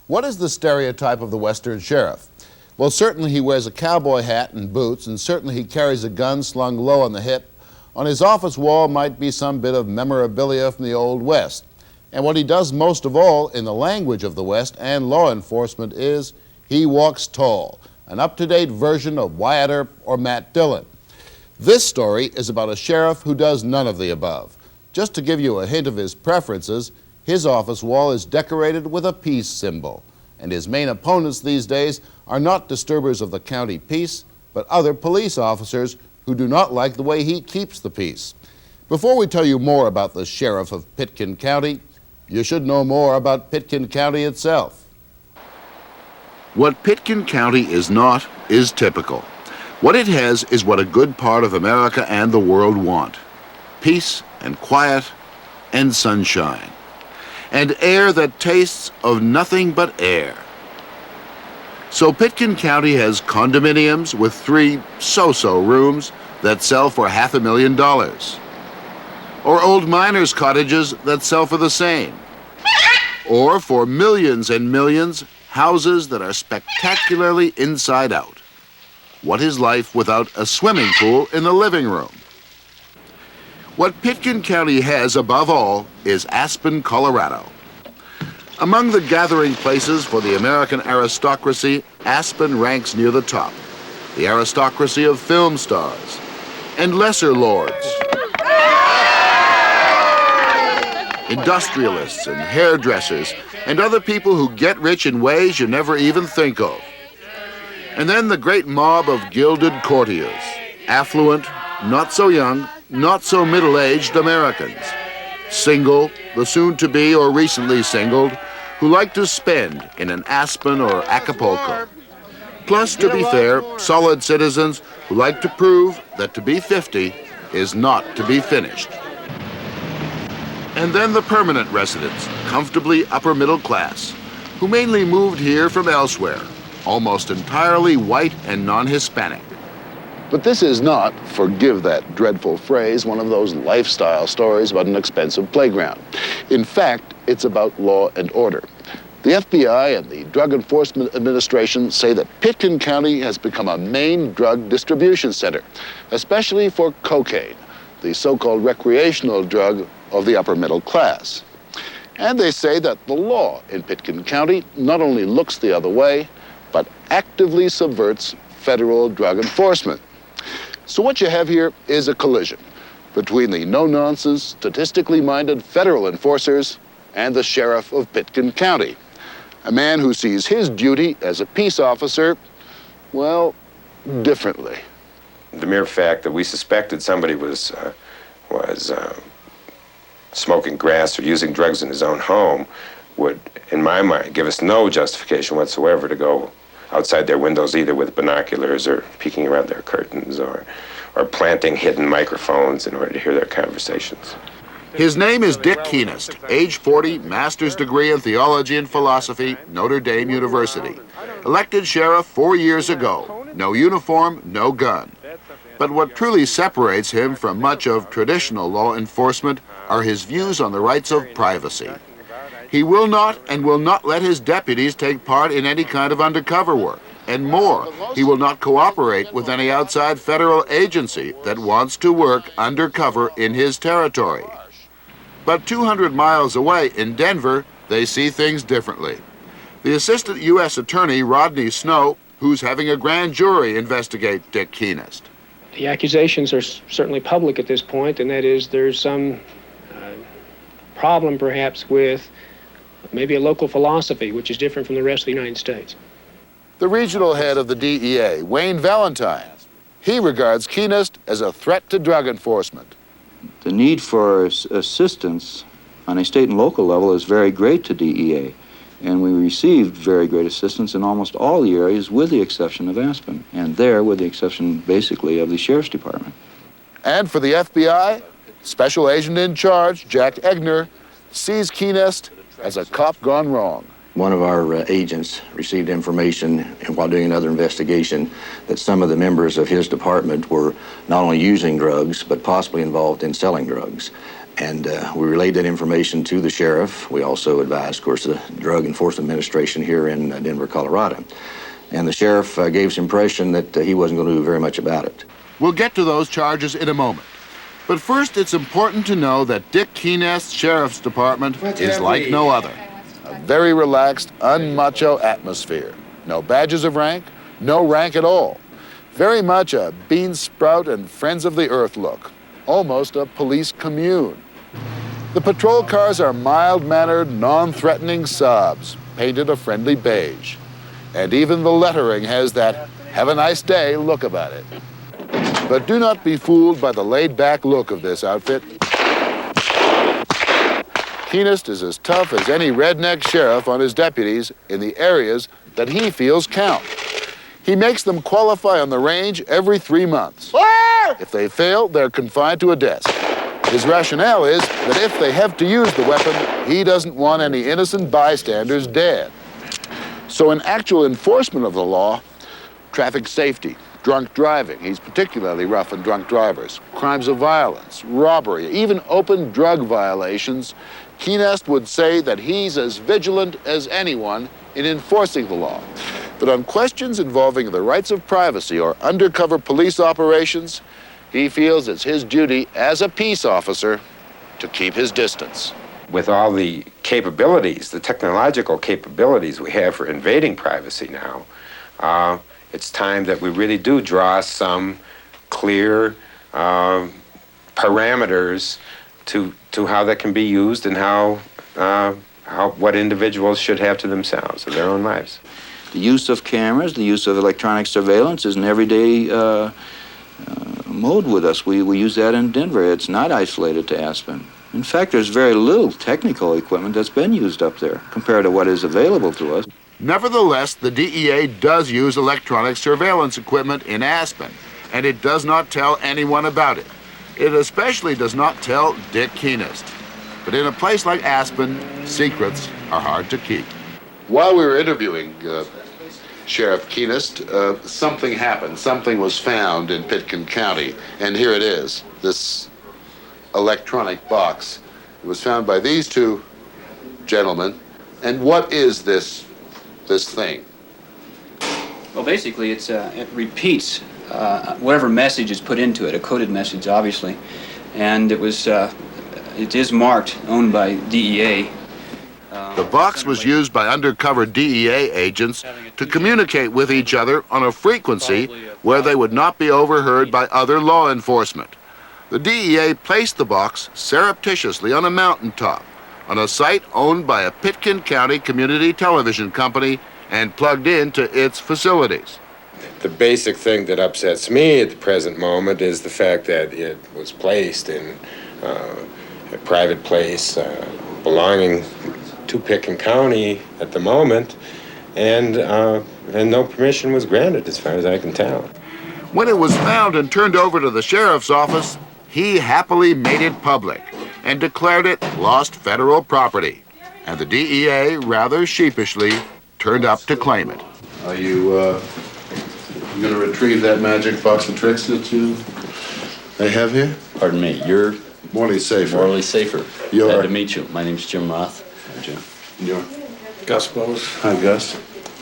What is the stereotype of the Western sheriff? Well, certainly he wears a cowboy hat and boots, and certainly he carries a gun slung low on the hip. On his office wall might be some bit of memorabilia from the Old West. And what he does most of all in the language of the West and law enforcement is he walks tall, an up-to-date version of Wyatt Earp or Matt Dillon. This story is about a sheriff who does none of the above. Just to give you a hint of his preferences, his office wall is decorated with a peace symbol, and his main opponents these days are not disturbers of the county peace, but other police officers who do not like the way he keeps the peace. Before we tell you more about the sheriff of Pitkin County, you should know more about Pitkin County itself. What Pitkin County is not is typical. What it has is what a good part of America and the world want: peace and quiet and sunshine, and air that tastes of nothing but air. So Pitkin County has condominiums with 3 so-so rooms that sell for $500,000, or old miners' cottages that sell for the same, or for millions and millions, houses that are spectacularly inside out. What is life without a swimming pool in the living room? What Pitkin County has above all is Aspen, Colorado. Among the gathering places for the American aristocracy, Aspen ranks near the top. The aristocracy of film stars and lesser lords, industrialists and hairdressers, and other people who get rich in ways you never even think of. And then the great mob of gilded courtiers, affluent, not so young, not so middle-aged Americans, single, the soon-to-be or recently singled, who like to spend in an Aspen or Acapulco. Plus, to be fair, solid citizens who like to prove that to be 50 is not to be finished. And then the permanent residents, comfortably upper middle class, who mainly moved here from elsewhere, almost entirely white and non-Hispanic. But this is not, forgive that dreadful phrase, one of those lifestyle stories about an expensive playground. In fact, it's about law and order. The FBI and the Drug Enforcement Administration say that Pitkin County has become a main drug distribution center, especially for cocaine, the so-called recreational drug of the upper middle class. And they say that the law in Pitkin County not only looks the other way, but actively subverts federal drug enforcement. So what you have here is a collision between the no-nonsense, statistically minded federal enforcers and the sheriff of Pitkin County, a man who sees his duty as a peace officer, well, differently. The mere fact that we suspected somebody was smoking grass or using drugs in his own home would, in my mind, give us no justification whatsoever to go outside their windows, either with binoculars or peeking around their curtains or planting hidden microphones in order to hear their conversations. His name is Dick Kienast, age 40, master's degree in theology and philosophy, Notre Dame University. Elected sheriff 4 years ago. No uniform, no gun. But what truly separates him from much of traditional law enforcement are his views on the rights of privacy. He will not and will not let his deputies take part in any kind of undercover work. And more, he will not cooperate with any outside federal agency that wants to work undercover in his territory. But 200 miles away in Denver, they see things differently. The Assistant U.S. Attorney, Rodney Snow, who's having a grand jury investigate Dick Kienast. The accusations are certainly public at this point, and that is there's some problem perhaps with maybe a local philosophy which is different from the rest of the United States. The regional head of the DEA, Wayne Valentine, he regards Kienast as a threat to drug enforcement. The need for assistance on a state and local level is very great to DEA, and we received very great assistance in almost all the areas with the exception of Aspen, and there with the exception basically of the Sheriff's Department. And for the FBI, Special Agent in Charge, Jack Egner, sees Kienast as a cop gone wrong. One of our agents received information while doing another investigation that some of the members of his department were not only using drugs, but possibly involved in selling drugs. And we relayed that information to the sheriff. We also advised, of course, the Drug Enforcement Administration here in Denver, Colorado. And the sheriff gave us impression that he wasn't going to do very much about it. We'll get to those charges in a moment. But first, it's important to know that Dick Kienast's Sheriff's Department is like no other. A very relaxed, unmacho atmosphere. No badges of rank, no rank at all. Very much a bean sprout and friends of the earth look. Almost a police commune. The patrol cars are mild-mannered, non-threatening Saabs, painted a friendly beige. And even the lettering has that "Have a nice day" look about it. But do not be fooled by the laid-back look of this outfit. Kienast is as tough as any redneck sheriff on his deputies in the areas that he feels count. He makes them qualify on the range every 3 months. If they fail, they're confined to a desk. His rationale is that if they have to use the weapon, he doesn't want any innocent bystanders dead. So in actual enforcement of the law, traffic safety, drunk driving, he's particularly rough on drunk drivers, crimes of violence, robbery, even open drug violations, Kienast would say that he's as vigilant as anyone in enforcing the law. But on questions involving the rights of privacy or undercover police operations, he feels it's his duty as a peace officer to keep his distance. With all the capabilities, the technological capabilities we have for invading privacy now, it's time that we really do draw some clear parameters to how that can be used and what individuals should have to themselves in their own lives. The use of cameras, the use of electronic surveillance is an everyday mode with us. We use that in Denver. It's not isolated to Aspen. In fact, there's very little technical equipment that's been used up there compared to what is available to us. Nevertheless, the DEA does use electronic surveillance equipment in Aspen, and it does not tell anyone about it. It especially does not tell Dick Kienast. But in a place like Aspen, secrets are hard to keep. While we were interviewing Sheriff Kienast, something happened. Something was found in Pitkin County, and here it is, this electronic box. It was found by these two gentlemen. And what is this thing? Well, basically, it repeats whatever message is put into it, a coded message, obviously, and it is marked, owned by DEA. The box was used by undercover DEA agents to communicate with each other on a frequency where they would not be overheard by other law enforcement. The DEA placed the box surreptitiously on a mountaintop, on a site owned by a Pitkin County community television company and plugged into its facilities. The basic thing that upsets me at the present moment is the fact that it was placed in a private place belonging to Pitkin County at the moment, and no permission was granted as far as I can tell. When it was found and turned over to the sheriff's office, he happily made it public and declared it lost federal property. And the DEA, rather sheepishly, turned up to claim it. Are you going to retrieve that magic box of tricks that they have here? Pardon me, you're Morley Safer. Morley Safer. You're- Glad to meet you. My name's Jim Roth. Hi, Jim. You're... Gus Bose. Hi, Gus.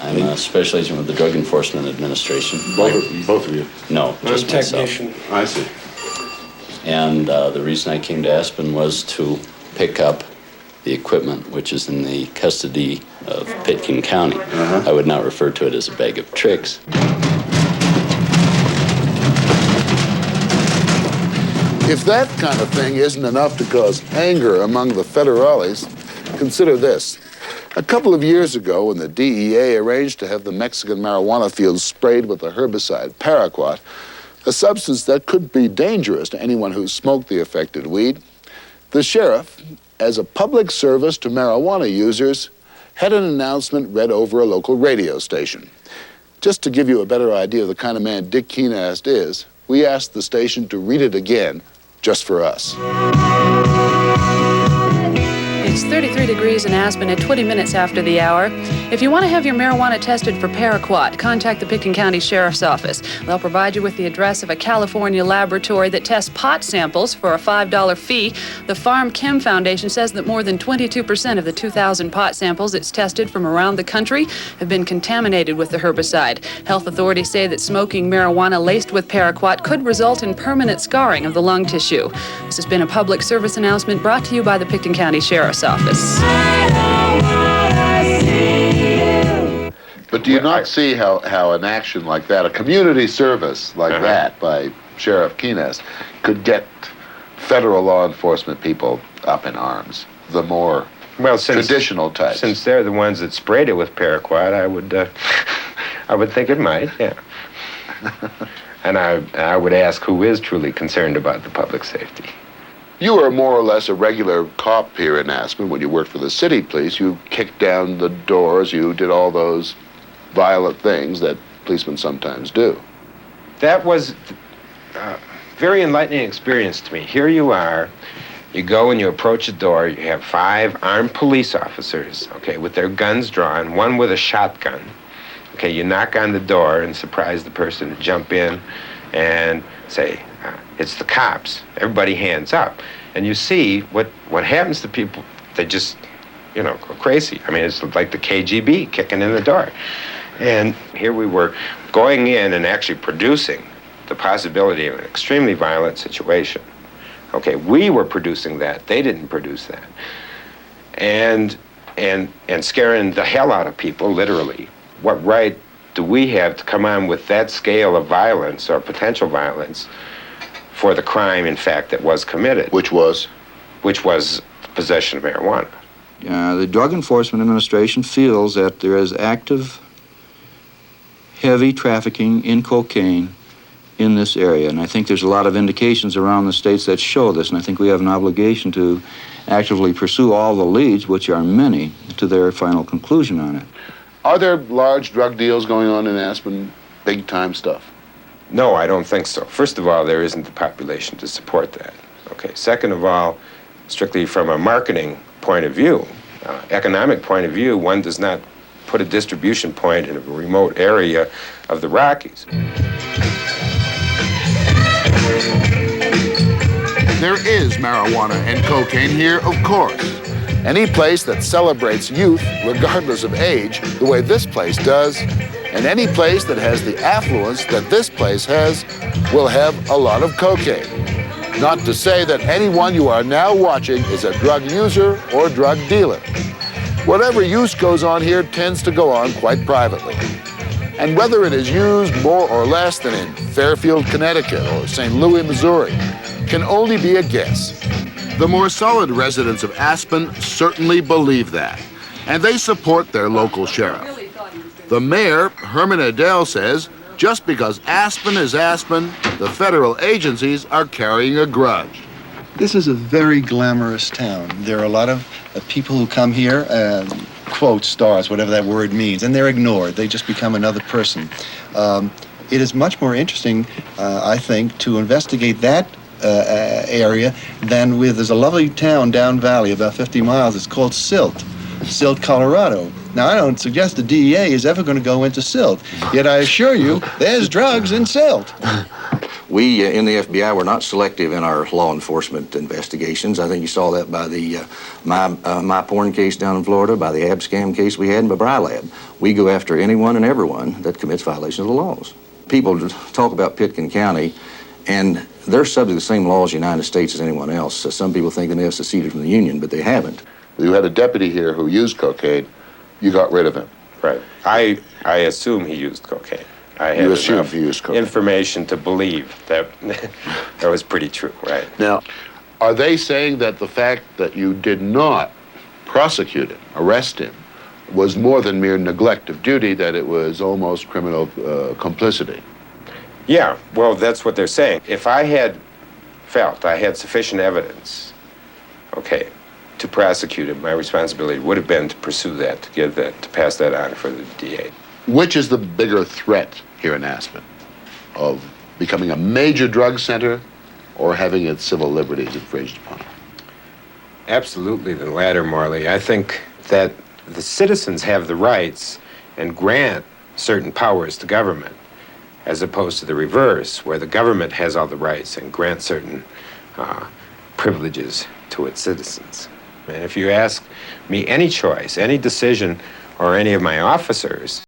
I'm a special agent with the Drug Enforcement Administration. Both of you. No, I'm just myself. technician. I see. And the reason I came to Aspen was to pick up the equipment, which is in the custody of Pitkin County. I would not refer to it as a bag of tricks. If that kind of thing isn't enough to cause anger among the federales, consider this. A couple of years ago, when the DEA arranged to have the Mexican marijuana fields sprayed with the herbicide paraquat, a substance that could be dangerous to anyone who smoked the affected weed, the sheriff, as a public service to marijuana users, had an announcement read over a local radio station. Just to give you a better idea of the kind of man Dick Kienast is, we asked the station to read it again, just for us. It's 33 degrees in Aspen at 20 minutes after the hour. If you want to have your marijuana tested for paraquat, contact the Pitkin County Sheriff's Office. They'll provide you with the address of a California laboratory that tests pot samples for a $5 fee. The Farm Chem Foundation says that more than 22% of the 2,000 pot samples it's tested from around the country have been contaminated with the herbicide. Health authorities say that smoking marijuana laced with paraquat could result in permanent scarring of the lung tissue. This has been a public service announcement brought to you by the Pitkin County Sheriff's Office. But do you not see how an action like that, a community service like that by Sheriff Kienast, could get federal law enforcement people up in arms? The more traditional types. Since they're the ones that sprayed it with paraquat, I would think it might, yeah. And I would ask who is truly concerned about the public safety. You were more or less a regular cop here in Aspen when you worked for the city police. You kicked down the doors, you did all those violent things that policemen sometimes do. That was a very enlightening experience to me. Here you are, you go and you approach a door, you have 5 armed police officers, okay, with their guns drawn, one with a shotgun. Okay, you knock on the door and surprise the person to jump in and say, it's the cops. Everybody hands up. And you see what happens to people. They just, go crazy. I mean, it's like the KGB kicking in the door. And here we were going in and actually producing the possibility of an extremely violent situation. Okay, we were producing that. They didn't produce that. And scaring the hell out of people, literally. What right do we have to come on with that scale of violence or potential violence for the crime, in fact, that was committed? Which was? Which was possession of marijuana. The Drug Enforcement Administration feels that there is active, heavy trafficking in cocaine in this area. And I think there's a lot of indications around the states that show this. And I think we have an obligation to actively pursue all the leads, which are many, to their final conclusion on it. Are there large drug deals going on in Aspen? Big-time stuff? No, I don't think so. First of all, there isn't the population to support that. Okay. Second of all, strictly from a marketing point of view, economic point of view, one does not put a distribution point in a remote area of the Rockies. There is marijuana and cocaine here, of course. Any place that celebrates youth, regardless of age, the way this place does, and any place that has the affluence that this place has, will have a lot of cocaine. Not to say that anyone you are now watching is a drug user or drug dealer. Whatever use goes on here tends to go on quite privately. And whether it is used more or less than in Fairfield, Connecticut or St. Louis, Missouri, can only be a guess. The more solid residents of Aspen certainly believe that, and they support their local sheriff. The mayor, Herman Adele, says just because Aspen is Aspen, the federal agencies are carrying a grudge. This is a very glamorous town. There are a lot of people who come here, quote, stars, whatever that word means, and they're ignored. They just become another person. It is much more interesting, I think, to investigate that area than there's a lovely town down valley, about 50 miles. It's called Silt, Colorado. Now, I don't suggest the DEA is ever going to go into Silt, yet I assure you there's drugs in Silt. We in the FBI were not selective in our law enforcement investigations. I think you saw that by the my porn case down in Florida, by the Abscam case we had, and by BriLab. We go after anyone and everyone that commits violations of the laws. People talk about Pitkin County, and they're subject to the same laws in the United States as anyone else. So some people think they may have seceded from the Union, but they haven't. You had a deputy here who used cocaine. You got rid of him. Right. I assume he used cocaine. I You have assume enough he used cocaine. information to believe that that was pretty true, right? Now, are they saying that the fact that you did not prosecute him, arrest him, was more than mere neglect of duty, that it was almost criminal complicity? Yeah, well, that's what they're saying. If I had felt I had sufficient evidence, okay, to prosecute him, my responsibility would have been to pursue that, to give that, to pass that on for the DA. Which is the bigger threat here in Aspen, of becoming a major drug center or having its civil liberties infringed upon? Absolutely the latter, Morley. I think that the citizens have the rights and grant certain powers to government, as opposed to the reverse, where the government has all the rights and grants certain privileges to its citizens. And if you ask me any choice, any decision, or any of my officers,